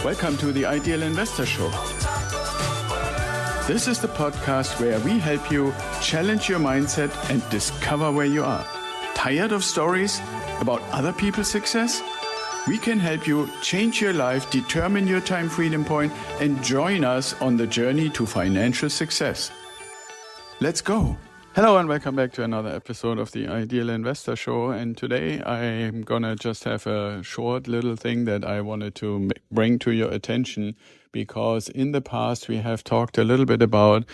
Welcome to the Ideal Investor Show. This is the podcast where we help you challenge your mindset and discover where you are. Tired of stories about other people's success? We can help you change your life, determine your time freedom point, and join us on the journey to financial success. Let's go. Hello and welcome back to another episode of the Ideal Investor Show. And today I'm going to just have a short little thing that I wanted to bring to your attention, because in the past we have talked a little bit about,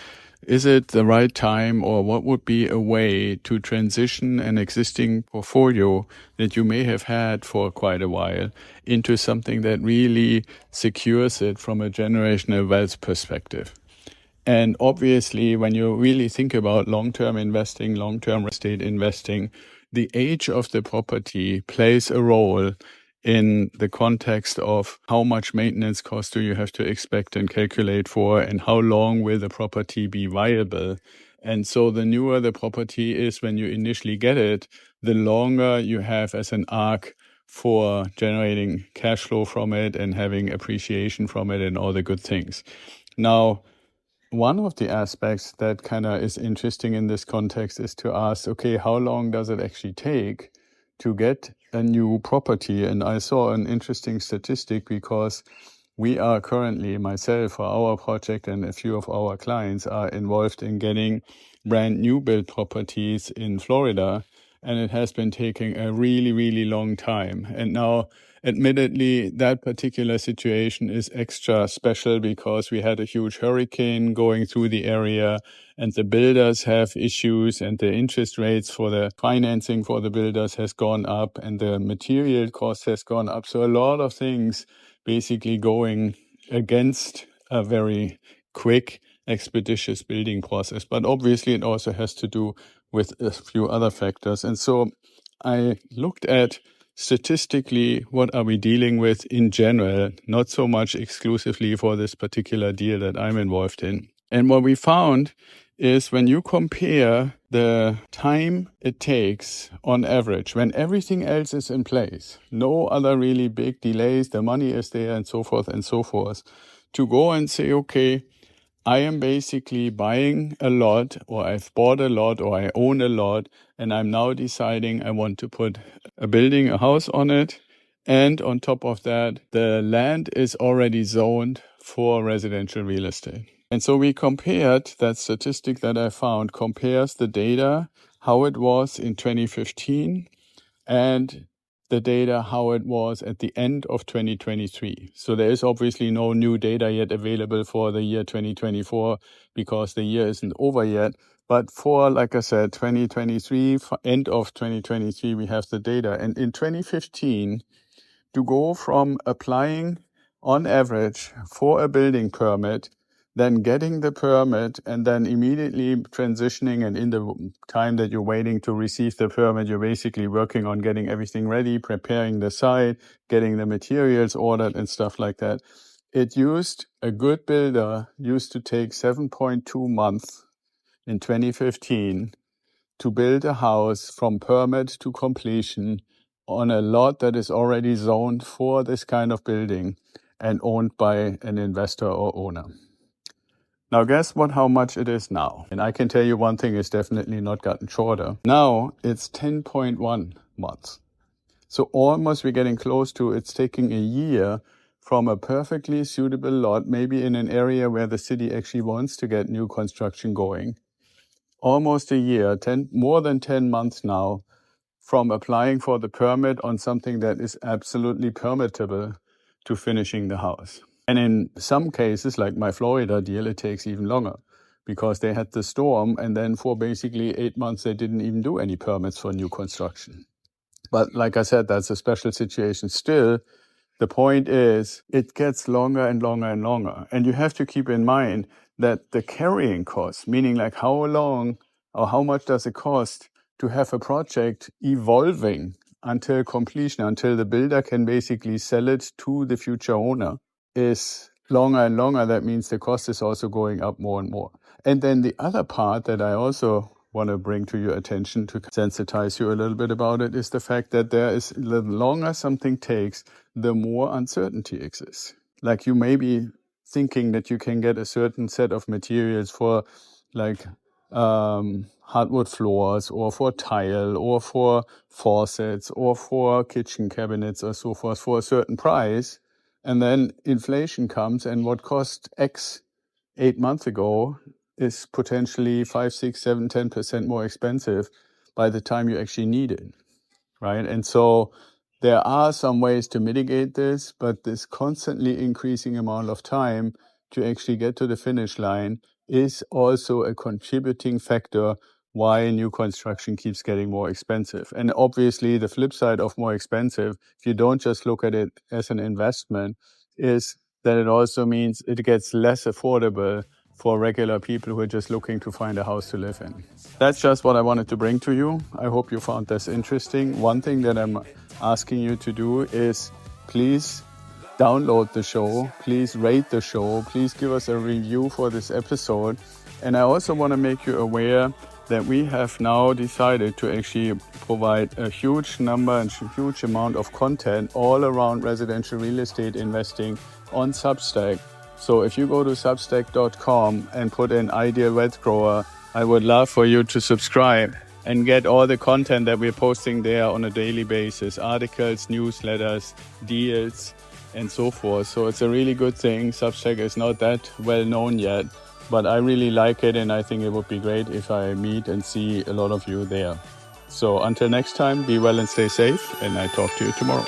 is it the right time or what would be a way to transition an existing portfolio that you may have had for quite a while into something that really secures it from a generational wealth perspective. And obviously, when you really think about long-term investing, long-term real estate investing, the age of the property plays a role in the context of how much maintenance cost do you have to expect and calculate for, and how long will the property be viable. And so the newer the property is when you initially get it, the longer you have as an arc for generating cash flow from it and having appreciation from it and all the good things. Now, one of the aspects that kind of is interesting in this context is to ask, okay, how long does it actually take to get a new property? And I saw an interesting statistic, because we are currently, myself for our project and a few of our clients are involved in getting brand new build properties in Florida. And it has been taking a really, really long time. And now, admittedly, that particular situation is extra special because we had a huge hurricane going through the area, and the builders have issues, and the interest rates for the financing for the builders has gone up, and the material cost has gone up. So a lot of things basically going against a very quick, expeditious building process. But obviously it also has to do with a few other factors. And so I looked at statistically what are we dealing with in general, not so much exclusively for this particular deal that I'm involved in. And what we found is when you compare the time it takes on average, when everything else is in place, no other really big delays, the money is there and so forth, to go and say, okay, I am basically buying a lot, or I've bought a lot, or I own a lot, and I'm now deciding I want to put a building, a house on it. And on top of that, the land is already zoned for residential real estate. And so we compared that statistic that I found, compares the data, how it was in 2015, and the data, how it was at the end of 2023. So there is obviously no new data yet available for the year 2024 because the year isn't over yet. But for, like I said, 2023, end of 2023, we have the data. And in 2015, to go from applying on average for a building permit, then getting the permit, and then immediately transitioning, and in the time that you're waiting to receive the permit, you're basically working on getting everything ready, preparing the site, getting the materials ordered and stuff like that. A good builder used to take 7.2 months in 2015 to build a house from permit to completion on a lot that is already zoned for this kind of building and owned by an investor or owner. Now, guess what? How much it is now? And I can tell you one thing, it's definitely not gotten shorter. Now it's 10.1 months. So almost we're getting close to, it's taking a year from a perfectly suitable lot, maybe in an area where the city actually wants to get new construction going. Almost a year, more than 10 months now, from applying for the permit on something that is absolutely permittable to finishing the house. And in some cases, like my Florida deal, it takes even longer because they had the storm, and then for basically 8 months, they didn't even do any permits for new construction. But like I said, that's a special situation. Still, the point is, it gets longer and longer and longer. And you have to keep in mind that the carrying cost, meaning like how long or how much does it cost to have a project evolving until completion, until the builder can basically sell it to the future owner, is longer and longer. That means the cost is also going up more and more. And then the other part that I also want to bring to your attention to sensitize you a little bit about it is the fact that the longer something takes, the more uncertainty exists. Like you may be thinking that you can get a certain set of materials for like hardwood floors or for tile or for faucets or for kitchen cabinets or so forth for a certain price. And then inflation comes, and what cost X 8 months ago is potentially 5, 6, 7, 10% more expensive by the time you actually need it, right? And so there are some ways to mitigate this, but this constantly increasing amount of time to actually get to the finish line is also a contributing factor why new construction keeps getting more expensive. And obviously the flip side of more expensive, if you don't just look at it as an investment, is that it also means it gets less affordable for regular people who are just looking to find a house to live in. That's just what I wanted to bring to you. I hope you found this interesting. One thing that I'm asking you to do is please download the show, please rate the show, please give us a review for this episode. And I also want to make you aware that we have now decided to actually provide a huge number and huge amount of content all around residential real estate investing on Substack. So if you go to substack.com and put in Ideal Wealth Grower, I would love for you to subscribe and get all the content that we're posting there on a daily basis, articles, newsletters, deals, and so forth. So it's a really good thing. Substack is not that well known yet, but I really like it, and I think it would be great if I meet and see a lot of you there. So until next time, be well and stay safe, and I talk to you tomorrow.